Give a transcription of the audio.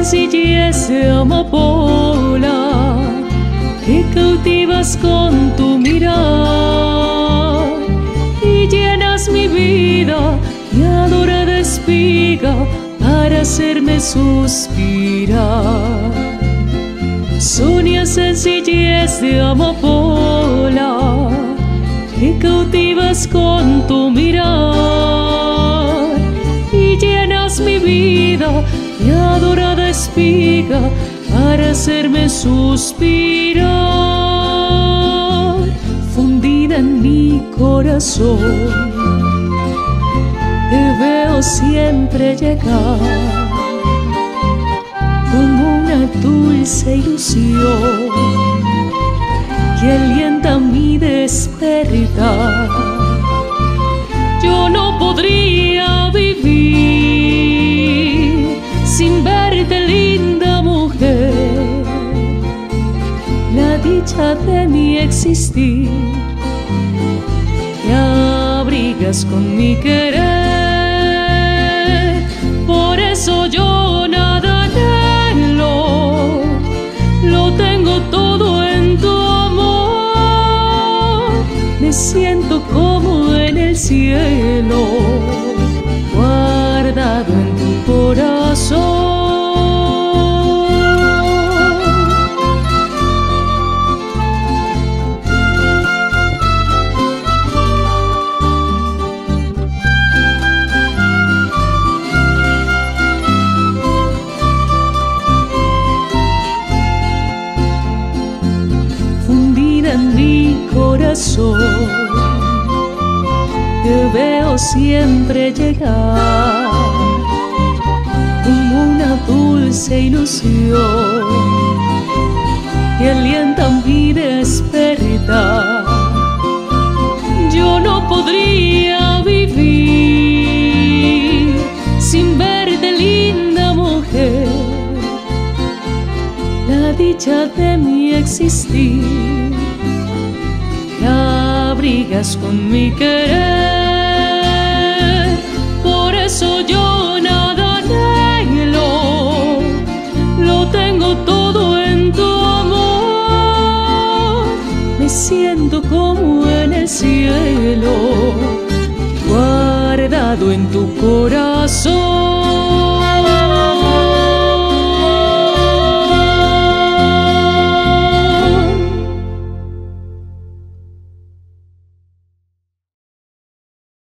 sencillez de amapola que cautivas con tu mirar y llenas mi vida de adorada espiga para hacerme suspirar. Sonia sencillez de amapola que cautivas con tu mirar y llenas mi vida de adorada espiga para hacerme suspirar. Fundida en mi corazón te veo siempre llegar como una dulce ilusión que alienta mi despertar. Yo no podría vivir sin verte, linda mujer. La dicha de mi existir te abrigas con mi querer. Por eso yo nada anhelo, lo tengo todo en tu amor. Me siento como en el cielo, guardado en tu corazón. Fundida en mi corazón te veo siempre llegar como una dulce ilusión que alienta mi despertar. Yo no podría vivir sin verte, linda mujer. La dicha de mi existir te abrigas con mi querer. Por eso yo nada anhelo, lo tengo todo en tu amor. Me siento como en el cielo, guardado en tu corazón.